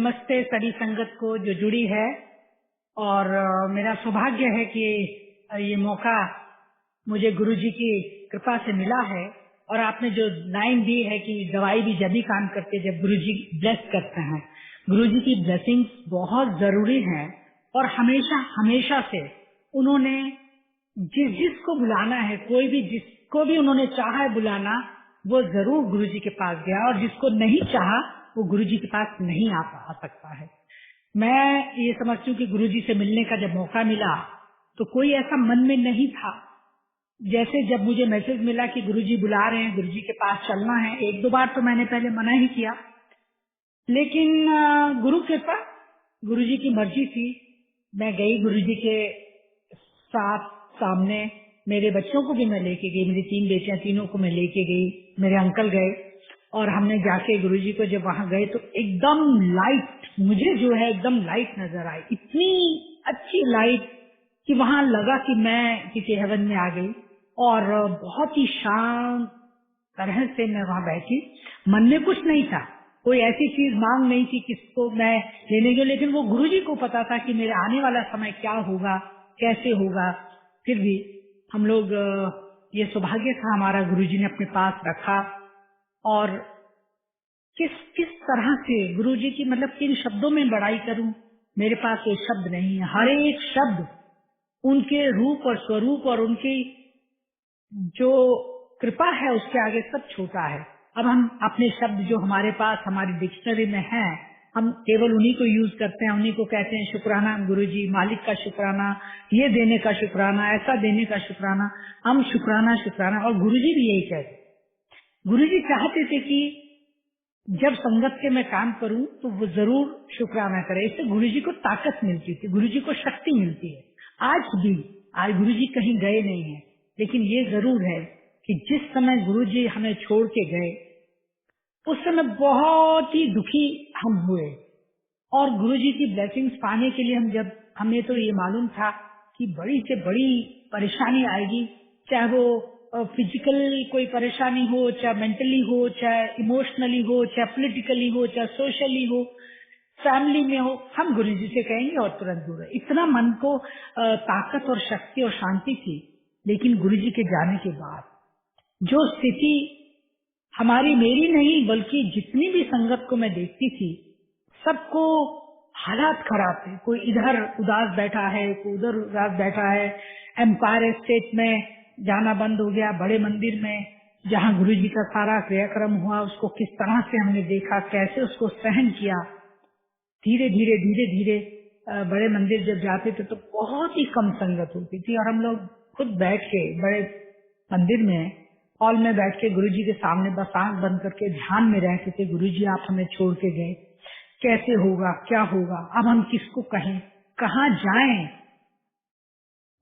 नमस्ते सभी संगत को जो जुड़ी है। और मेरा सौभाग्य है कि ये मौका मुझे गुरुजी की कृपा से मिला है। और आपने जो लाइन दी है कि दवाई भी जब ही काम करती है जब गुरुजी ब्लेस करते हैं। गुरुजी की ब्लेसिंग्स बहुत जरूरी हैं और हमेशा हमेशा से उन्होंने जिसको बुलाना है, कोई भी जिसको भी उन्होंने चाहा है बुलाना, वो जरूर गुरुजी के पास गया, और जिसको नहीं चाहा वो गुरुजी के पास नहीं आ सकता है। मैं ये समझती हूँ कि गुरुजी से मिलने का जब मौका मिला तो कोई ऐसा मन में नहीं था। जैसे जब मुझे मैसेज मिला कि गुरुजी बुला रहे हैं, गुरुजी के पास चलना है, एक दो बार तो मैंने पहले मना ही किया, लेकिन गुरु कृपा, गुरुजी की मर्जी थी। मैं गई गुरुजी के साथ सामने। मेरे बच्चों को भी मैं लेके गई, मेरी 3 बेटियां, तीनों को मैं लेके गई। मेरे अंकल गए और हमने जाके गुरुजी को जब वहां गए तो एकदम लाइट, मुझे जो है एकदम लाइट नजर आई, इतनी अच्छी लाइट कि वहां लगा कि मैं किसी हेवन में आ गई। और बहुत ही शांत तरह से मैं वहां बैठी। मन में कुछ नहीं था, कोई ऐसी चीज मांग नहीं थी किसको मैं लेने गई, लेकिन वो गुरुजी को पता था कि मेरे आने वाला समय क्या होगा, कैसे होगा। फिर भी हम लोग, ये सौभाग्य था हमारा, गुरुजी ने अपने पास रखा। और किस तरह से गुरुजी की, मतलब किन शब्दों में बड़ाई करूं, मेरे पास कोई शब्द नहीं है। हर एक शब्द उनके रूप और स्वरूप और उनकी जो कृपा है उसके आगे सब छोटा है। अब हम अपने शब्द जो हमारे पास हमारी डिक्शनरी में है, हम केवल उन्हीं को यूज करते हैं, उन्हीं को कहते हैं शुक्राना गुरुजी, मालिक का शुक्राना, ये देने का शुक्राना, ऐसा देने का शुक्राना। हम शुक्राना शुक्राना, और गुरुजी भी यही कहते। गुरुजी चाहते थे कि जब संगत के मैं काम करूं तो वो जरूर शुक्राना करे। इससे गुरुजी को ताकत मिलती थी, गुरुजी को शक्ति मिलती है। आज गुरुजी कहीं गए नहीं है, लेकिन ये जरूर है कि जिस समय गुरुजी हमें छोड़ के गए उस समय बहुत ही दुखी हम हुए। और गुरुजी की ब्लेसिंग्स पाने के लिए हमें तो ये मालूम था कि बड़ी से बड़ी परेशानी आएगी, चाहे वो फिजिकल कोई परेशानी हो, चाहे मेंटली हो, चाहे इमोशनली हो, चाहे पॉलिटिकली हो, चाहे सोशली हो, फैमिली में हो, हम गुरुजी से कहेंगे और तुरंत दूर है। इतना मन को ताकत और शक्ति और शांति थी। लेकिन गुरुजी के जाने के बाद जो स्थिति हमारी, मेरी नहीं बल्कि जितनी भी संगत को मैं देखती थी, सबको हालात खराब थे। कोई इधर उदास बैठा है, कोई उधर उदास बैठा है। एम्पायर स्टेट में जाना बंद हो गया। बड़े मंदिर में जहाँ गुरुजी का सारा क्रियाक्रम हुआ, उसको किस तरह से हमने देखा, कैसे उसको सहन किया। धीरे धीरे धीरे धीरे बड़े मंदिर जब जाते थे तो बहुत ही कम संगत होती थी, और हम लोग खुद बैठ के बड़े मंदिर में हॉल में बैठ के गुरुजी के सामने बस आंख बंद करके ध्यान में रहते थे। गुरुजी आप हमें छोड़ के गए, कैसे होगा, क्या होगा, अब हम किसको कहें, कहाँ जाएं।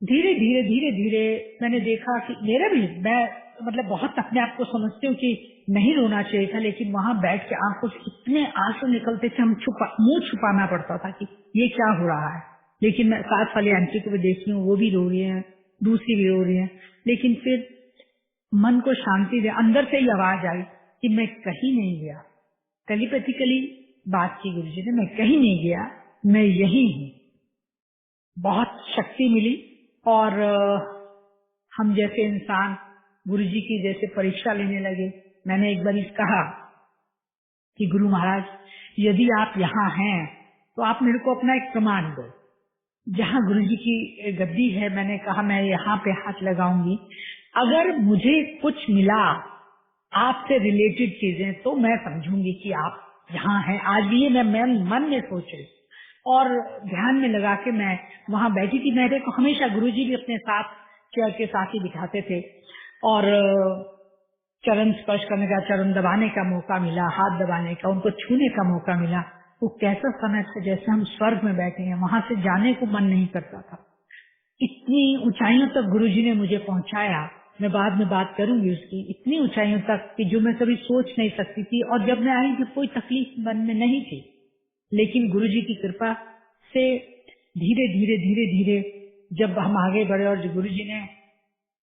धीरे धीरे धीरे धीरे मैंने देखा कि मैं मतलब बहुत अपने आप को समझती हूँ कि नहीं रोना चाहिए था, लेकिन वहां बैठ के आंखों से इतने आंसू निकलते थे, हम मुंह छुपाना पड़ता था कि ये क्या हो रहा है। लेकिन मैं साथ वाली आंटी को भी देख रही हूँ, वो भी रो रही है, दूसरी भी रो रही है। लेकिन फिर मन को शांति दे, अंदर से ही आवाज आई कि मैं कहीं नहीं गया। टेलीपैथिकली बात की गुरुजी ने, मैं कहीं नहीं गया, मैं यही हूँ। बहुत शक्ति मिली। और हम जैसे इंसान गुरुजी की जैसे परीक्षा लेने लगे। मैंने एक बार कहा कि गुरु महाराज, यदि आप यहाँ हैं तो आप मेरे को अपना एक प्रमाण दो। जहाँ गुरुजी की गद्दी है, मैंने कहा मैं यहाँ पे हाथ लगाऊंगी, अगर मुझे कुछ मिला आपसे रिलेटेड चीजें तो मैं समझूंगी कि आप यहाँ हैं। आज भी ये मैं मन में सोच रही और ध्यान में लगा के मैं वहां बैठी थी। मेरे को हमेशा गुरुजी भी अपने साथ चेयर के साथ ही बिठाते थे, और चरण स्पर्श करने का, चरण दबाने का मौका मिला, हाथ दबाने का, उनको छूने का मौका मिला। वो कैसा समय था, जैसे हम स्वर्ग में बैठे हैं। वहां से जाने को मन नहीं करता था। इतनी ऊंचाइयों तक गुरुजी ने मुझे पहुंचाया। मैं बाद में बात करूंगी उसकी। इतनी ऊंचाइयों तक कि जो मैं कभी सोच नहीं सकती थी, और जब मैं आई थी कोई तकलीफ मन में नहीं थी। लेकिन गुरुजी की कृपा से धीरे धीरे धीरे धीरे जब हम आगे बढ़े, और जो गुरुजी ने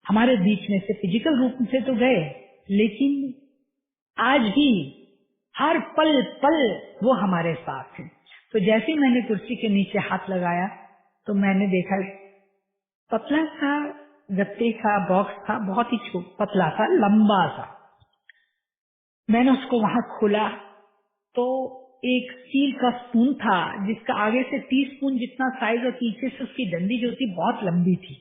हमारे बीच में से फिजिकल रूप से तो गए, लेकिन आज भी हर पल पल वो हमारे साथ है। तो जैसे ही मैंने कुर्सी के नीचे हाथ लगाया तो मैंने देखा पतला सा गत्ते का बॉक्स था, बहुत ही पतला सा, लंबा सा। मैंने उसको वहां खोला तो एक स्टील का स्पून था जिसका आगे से टीस्पून जितना साइज और पीछे से उसकी डंडी जो थी बहुत लंबी थी।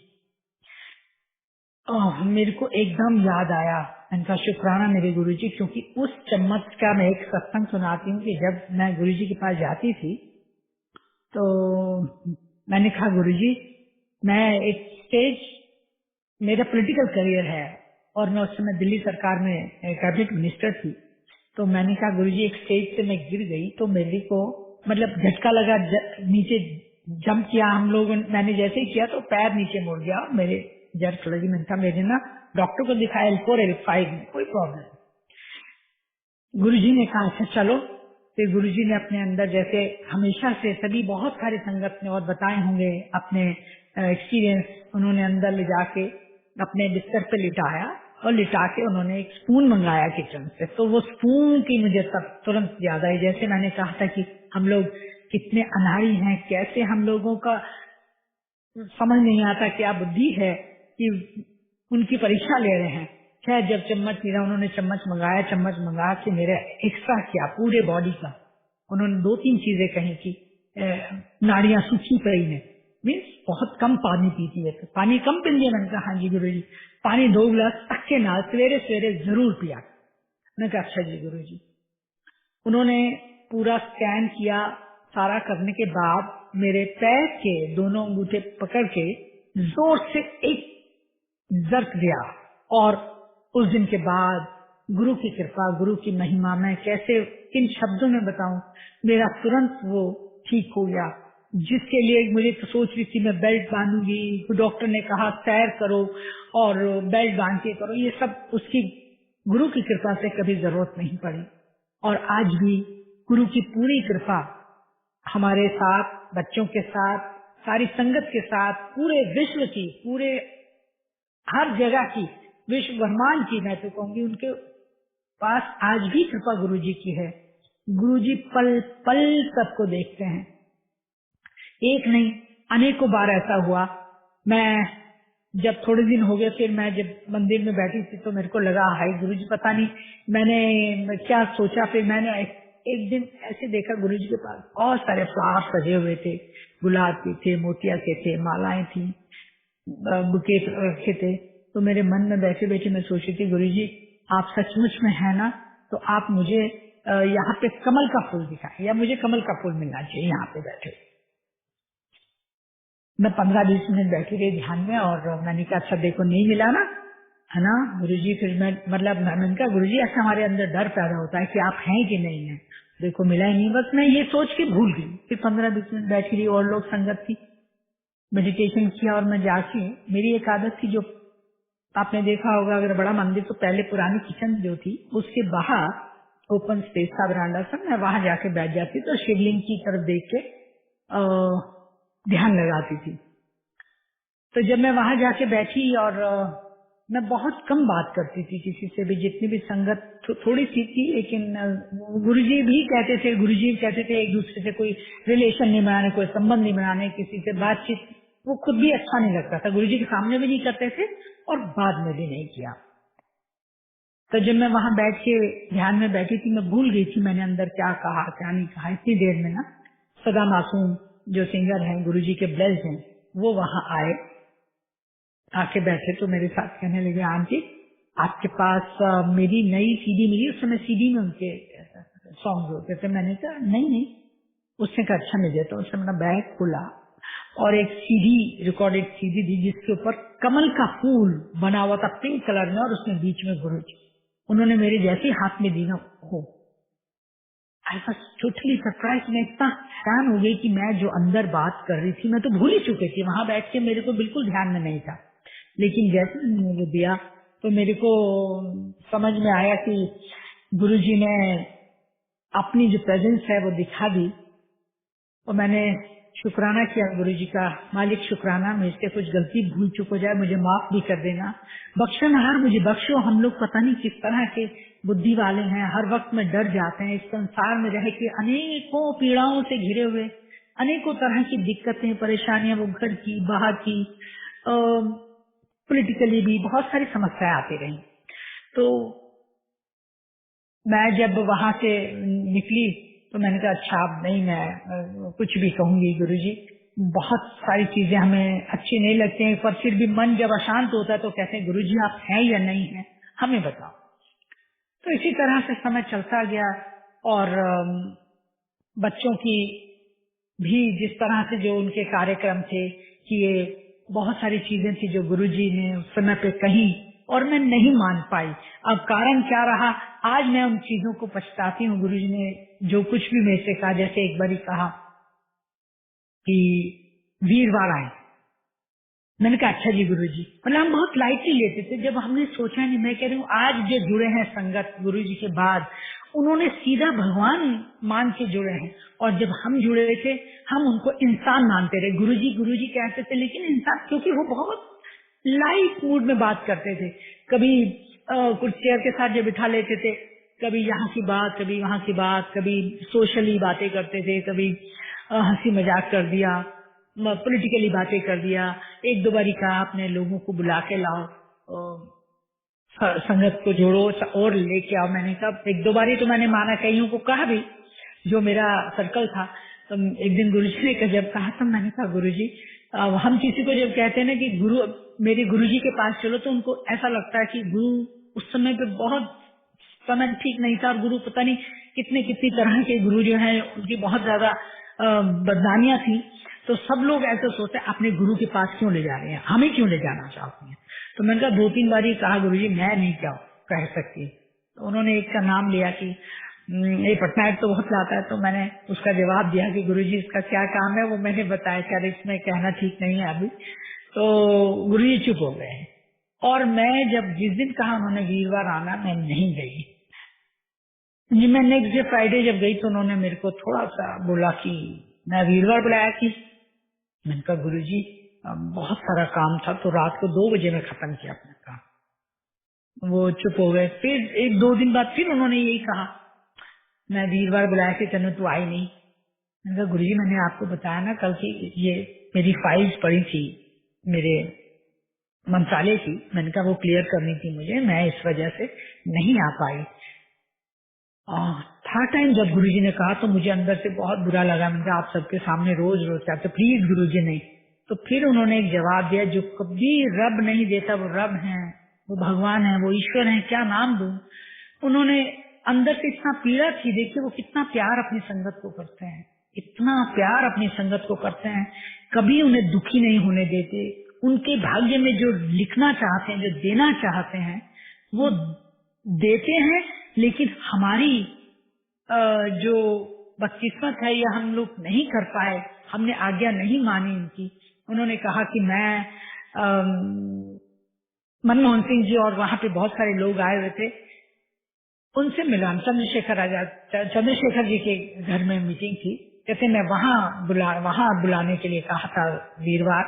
मेरे को एकदम याद आया, इनका शुक्राना मेरे गुरुजी, क्योंकि उस चम्मच का मैं एक सत्संग सुनाती हूँ कि जब मैं गुरुजी के पास जाती थी तो मैंने कहा गुरुजी मैं एक स्टेज, मेरा पॉलिटिकल करियर है और मैं उस समय दिल्ली सरकार में कैबिनेट मिनिस्टर थी, तो मैंने कहा गुरुजी एक स्टेज से मैं गिर गई तो मेरे को मतलब झटका लगा, नीचे जंप किया हम लोगों, मैंने जैसे ही किया तो पैर नीचे मुड़ गया, मेरे जर्क लगी। मैंने कहा मेरे ना डॉक्टर को दिखाया L4 L5 में कोई प्रॉब्लम। गुरुजी ने कहा अच्छा चलो। फिर गुरुजी ने अपने अंदर जैसे हमेशा से सभी बहुत सारे संगत ने और बताए होंगे अपने एक्सपीरियंस, उन्होंने अंदर ले जाके अपने बिस्तर पे लिटाया और लिटा के उन्होंने एक स्पून मंगाया किचन से। तो वो स्पून की मुझे तब तुरंत याद आई, जैसे मैंने कहा था कि हम लोग कितने अनाड़ी हैं, कैसे हम लोगों का समझ नहीं आता क्या बुद्धि है कि उनकी परीक्षा ले रहे हैं। खैर जब चम्मच मिला, उन्होंने चम्मच मंगाया, चम्मच मंगा के मेरे एक्स्ट्रा किया पूरे बॉडी का। उन्होंने 2-3 चीजें कही कि नाड़ियां सूखी पड़ी हैं, मीन्स बहुत कम पानी पीती है, तो पानी कम पीती है। मैंने कहा हाँ जी गुरुजी, पानी 2 गिलास अक्के नाल सवेरे सवेरे जरूर पिया। मैंने कहा अच्छा जी गुरुजी। उन्होंने पूरा स्कैन किया, सारा करने के बाद मेरे पैर के दोनों अंगूठे पकड़ के जोर से एक जर्क दिया और उस दिन के बाद गुरु की कृपा, गुरु की महिमा, मैं कैसे किन शब्दों में बताऊं, मेरा तुरंत वो ठीक हो गया। जिसके लिए मुझे तो सोच रही थी मैं बेल्ट बांधूंगी, तो डॉक्टर ने कहा सैर करो और बेल्ट बांध के करो, ये सब उसकी गुरु की कृपा से कभी जरूरत नहीं पड़ी। और आज भी गुरु की पूरी कृपा हमारे साथ, बच्चों के साथ, सारी संगत के साथ, पूरे विश्व की, पूरे हर जगह की, विश्व ब्रह्मांड की, मैं तो कहूंगी उनके पास आज भी कृपा गुरुजी की है। गुरुजी पल पल सबको देखते हैं। एक नहीं अनेकों बार ऐसा हुआ। मैं जब थोड़े दिन हो गए, फिर मैं जब मंदिर में बैठी थी तो मेरे को लगा हाय गुरुजी, पता नहीं मैंने क्या सोचा। फिर मैंने एक दिन ऐसे देखा गुरुजी के पास बहुत सारे फ्लावर्स सजे हुए थे, गुलाब के थे, मोतिया के थे, मालाएं थी, बुके रखे थे। तो मेरे मन में बैठे बैठे मैं सोची थी गुरुजी आप सचमुच में है ना, तो आप मुझे यहाँ पे कमल का फूल दिखाएं, या मुझे कमल का फूल मिलना चाहिए यहाँ पे बैठे। मैं 15-20 मिनट बैठी रही ध्यान में और मैंने कहा अच्छा देखो नहीं मिला ना, है ना गुरुजी। फिर मैं मैंने कहा गुरुजी ऐसा हमारे अंदर डर पैदा होता है कि आप हैं कि नहीं है, देखो मिला ही नहीं। बस मैं ये सोच के भूल गई। फिर 15-20 मिनट बैठी रही और लोग संगत थी, मेडिटेशन किया और मैं जाके, मेरी एक आदत थी, जो आपने देखा होगा अगर बड़ा मंदिर तो पहले पुरानी किचन जो थी उसके बाहर ओपन स्पेस था, बरामदा सा, मैं वहां जाके बैठ जाती तो शिवलिंग की तरफ देख के ध्यान लगाती थी। तो जब मैं वहां जाके बैठी और मैं बहुत कम बात करती थी किसी से भी, जितनी भी संगत थोड़ी सी थी, लेकिन गुरुजी भी कहते थे एक दूसरे से कोई रिलेशन नहीं बनाने, कोई संबंध नहीं बनाने, किसी से बातचीत, वो खुद भी अच्छा नहीं लगता था, गुरुजी के सामने भी नहीं करते थे और बाद में भी नहीं किया। तो जब मैं वहां बैठ के ध्यान में बैठी थी, मैं भूल गई थी मैंने अंदर क्या कहा क्या नहीं कहा। इतनी देर में ना सदा मासूम जो सिंगर हैं, गुरुजी के ब्लेस्ड हैं, वो वहां आए, आके बैठे तो मेरे साथ कहने लगे आंटी आपके पास मेरी नई सीडी मिली, उस समय सीडी में उनके सॉन्ग होते थे। मैंने कहा नहीं। उसने कहा अच्छा मुझे, तो उसने मेरा बैग खोला और एक सीडी, रिकॉर्डेड सीडी दी जिसके ऊपर कमल का फूल बना हुआ था पिंक कलर में, और उसमें बीच में गुरुजी। उन्होंने मेरे जैसे हाथ में दी ना, हो आई वाज टोटली सरप्राइज। मैं इतना हैरान हो गई कि मैं जो अंदर बात कर रही थी मैं तो भूल ही चुकी थी, वहां बैठ के मेरे को बिल्कुल ध्यान में नहीं था। लेकिन जैसे मैंने वो दिया तो मेरे को समझ में आया कि गुरुजी ने अपनी जो प्रेजेंस है वो दिखा दी। और मैंने शुक्राना किया गुरुजी का, मालिक शुक्राना, मुझसे कुछ गलती भूल चूक हो जाए मुझे माफ भी कर देना, बख्शनहार मुझे बख्शो। हम लोग पता नहीं किस तरह के बुद्धि वाले हैं, हर वक्त में डर जाते हैं। इस संसार में रह के अनेकों पीड़ाओं से घिरे हुए, अनेकों तरह की दिक्कतें परेशानियां, वो घर की बाहर की, पॉलिटिकली भी बहुत सारी समस्याएं आती रही। तो मैं जब वहां से निकली तो मैंने कहा अच्छा अब नहीं मैं कुछ भी कहूंगी गुरुजी, बहुत सारी चीजें हमें अच्छी नहीं लगती हैं, पर फिर भी मन जब अशांत होता है तो कहते हैं गुरुजी आप हैं या नहीं हैं हमें बताओ। तो इसी तरह से समय चलता गया और बच्चों की भी जिस तरह से जो उनके कार्यक्रम थे कि ये बहुत सारी चीजें थी जो गुरुजी ने उस समय पे कही और मैं नहीं मान पाई। अब कारण क्या रहा, आज मैं उन चीजों को पछताती हूँ। गुरुजी ने जो कुछ भी मेरे से कहा, जैसे एक बारी कहा कि वीरवार आए, मैंने कहा अच्छा जी गुरुजी, मतलब हम बहुत लाइटली लेते थे, जब हमने सोचा नहीं। मैं कह रही हूँ आज जो जुड़े हैं संगत गुरुजी के बाद, उन्होंने सीधा भगवान मान के जुड़े हैं, और जब हम जुड़े थे हम उनको इंसान मानते रहे। गुरुजी गुरुजी कहते थे लेकिन इंसान, क्योंकि वो बहुत लाइट मूड में बात करते थे। कभी कुछ चेयर के साथ जो बिठा लेते थे, कभी यहाँ की बात कभी वहाँ की बात, कभी सोशली बातें करते थे, कभी हंसी मजाक कर दिया, पॉलिटिकली बातें कर दिया। एक दो बारी कहा अपने लोगों को बुला के लाओ, संगत को जोड़ो और लेके आओ। मैंने कहा एक दो बारी तो मैंने माना, कईयों को कहा भी जो मेरा सर्कल था। तो एक दिन गुरुजी ने जब कहा तो मैंने कहा गुरुजी, हम किसी को जब कहते हैं ना कि मेरे गुरुजी के पास चलो, तो उनको ऐसा लगता है कि गुरु उस समय पे बहुत समय ठीक नहीं था, और गुरु पता नहीं कितनी तरह के गुरु जो हैं उनकी बहुत ज्यादा बदनामियां थी। तो सब लोग ऐसे सोचते हैं अपने गुरु के पास क्यों ले जा रहे हैं, हमें क्यों ले जाना चाहते हैं। तो मैंने कहा दो तीन बार कहा गुरुजी मैं नहीं क्या कह सकती। तो उन्होंने एक का नाम लिया कि ये पटनायक तो बहुत लाता है। तो मैंने उसका जवाब दिया कि गुरुजी इसका क्या काम है, वो मैंने बताया, क्या इसमें कहना ठीक नहीं है अभी। तो गुरुजी चुप हो गए। और मैं जब जिस दिन कहा उन्होंने वीरवार आना, मैं नहीं गई जी। मैं नेक्स्ट डे फ्राइडे जब गई तो उन्होंने मेरे को थोड़ा सा बोला कि मैं वीरवार बुलाया कि, मैंने कहा गुरुजी बहुत सारा काम था तो रात को 2 बजे में खत्म किया अपना काम। वो चुप हो गए। फिर एक दो दिन बाद फिर उन्होंने यही कहा, मैं वीरवार बुलाया कि तेने तू आई नहीं। मैंने कहा गुरुजी मैंने आपको बताया ना कल की, ये मेरी फाइल्स पड़ी थी मेरे मंत्रालय की, मैंने कहा वो क्लियर करनी थी मुझे, मैं इस वजह से नहीं आ पाई। थर्ड टाइम जब गुरुजी ने कहा तो मुझे अंदर से बहुत बुरा लगा। मैंने कहा आप सबके सामने रोज रोज कहते प्लीज गुरुजी नहीं। तो फिर उन्होंने एक जवाब दिया, जो कभी रब नहीं देता वो रब है, वो भगवान है, वो ईश्वर है, क्या नाम दूं। उन्होंने अंदर से इतना पीड़ा थी, देखिए वो कितना प्यार अपनी संगत को करते हैं, इतना प्यार अपनी संगत को करते हैं, कभी उन्हें दुखी नहीं होने देते। उनके भाग्य में जो लिखना चाहते हैं, जो देना चाहते हैं वो देते हैं। लेकिन हमारी जो बदकिस्मत है या हम लोग नहीं कर पाए, हमने आज्ञा नहीं मानी इनकी। उन्होंने कहा कि मैं मनमोहन सिंह जी और वहां पे बहुत सारे लोग आए हुए थे, उनसे मिला। चंद्रशेखर जी के घर में मीटिंग थी, कहते मैं वहां बुलाने के लिए कहा था वीरवार,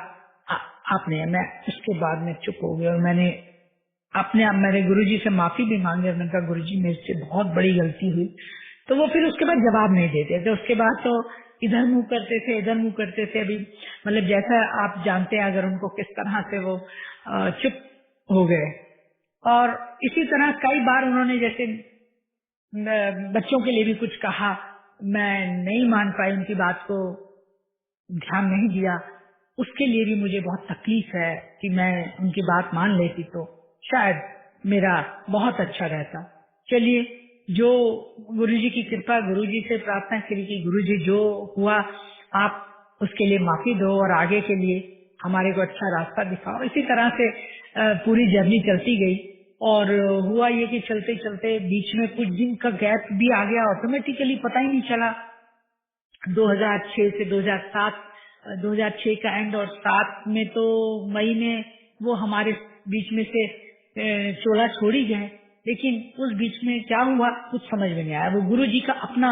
आपने। मैं उसके बाद में चुप हो गया और मैंने अपने आप मेरे गुरुजी से माफी भी मांगी। मैंने कहा गुरुजी मेरे से बहुत बड़ी गलती हुई। तो वो फिर उसके बाद जवाब नहीं देते थे। उसके बाद तो इधर मुंह करते थे, इधर मुंह करते थे। अभी मतलब जैसा आप जानते हैं अगर उनको किस तरह से वो चुप हो गए। और इसी तरह कई बार उन्होंने जैसे बच्चों के लिए भी कुछ कहा, मैं नहीं मान पाई, उनकी बात को ध्यान नहीं दिया। उसके लिए भी मुझे बहुत तकलीफ है कि मैं उनकी बात मान लेती तो शायद मेरा बहुत अच्छा रहता। चलिए, जो गुरुजी की कृपा, गुरुजी से प्रार्थना करी कि गुरुजी जो हुआ आप उसके लिए माफी दो और आगे के लिए हमारे को अच्छा रास्ता दिखाओ। इसी तरह से पूरी जर्नी चलती गई। और हुआ ये कि चलते चलते बीच में कुछ दिन का गैप भी आ गया, ऑटोमेटिकली पता ही नहीं चला। 2006 से 2007, 2006 का एंड और 7 में तो मई में वो हमारे बीच में से चोला छोड़ ही गए। लेकिन उस बीच में क्या हुआ कुछ समझ में नहीं आया। वो गुरुजी का अपना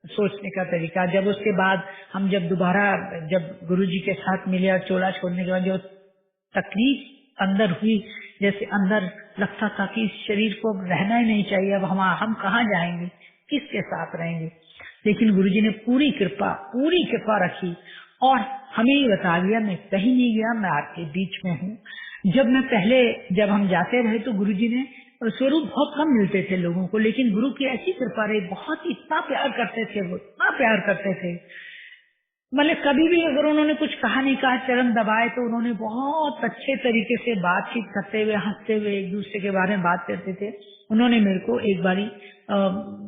सोचने का तरीका। जब उसके बाद हम जब दोबारा जब गुरुजी के साथ मिले और चोला छोड़ने के बाद जो तकलीफ अंदर हुई, जैसे अंदर लगता था कि इस शरीर को अब रहना ही नहीं चाहिए, अब हम कहाँ जाएंगे, किसके साथ रहेंगे। लेकिन गुरुजी ने पूरी कृपा रखी और हमें ये बता दिया मैं कहीं नहीं गया, मैं आपके बीच में हूँ। जब हम जाते रहे तो गुरुजी ने स्वरूप बहुत कम मिलते थे लोगों को, लेकिन गुरु की ऐसी कृपा रही, बहुत इतना प्यार करते थे वो, इतना प्यार करते थे। मतलब कभी भी अगर उन्होंने कुछ कहा नहीं कहा, चरण दबाए तो उन्होंने बहुत अच्छे तरीके से बातचीत करते हुए, हंसते हुए एक दूसरे के बारे में बात करते थे। उन्होंने मेरे को एक बारी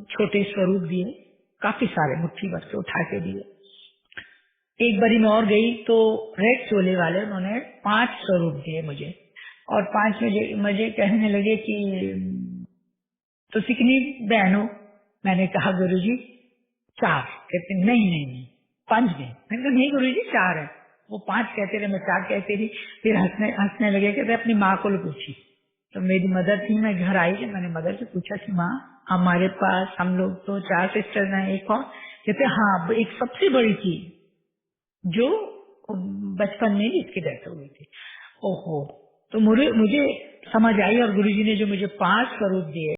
छोटे स्वरूप दिए, काफी सारे मुट्ठी भर के उठा के दिए। एक बारी मैं और गई तो रेड चोले वाले उन्होंने 5 स्वरूप दिए मुझे, और 5 मुझे कहने लगे कि तो कितनी बहनों, मैंने कहा गुरुजी 4। कहते नहीं 5 में। मैंने कहा नहीं गुरुजी 4 है। वो 5 कहते रहे, मैं 4 कहती रही। फिर हंसने लगे, कहते अपनी माँ को पूछी। तो मेरी मदर थी, मैं घर आई, जब मैंने मदर से पूछा कि माँ हमारे पास हम लोग तो 4 सिस्टर्स हैं, एक और। कहते हाँ, एक सबसे बड़ी थी जो बचपन में जिसकी डेथ हो गई थी। ओहो, तो मुझे समझ आई, और गुरुजी ने जो मुझे 5 स्वरूप दिए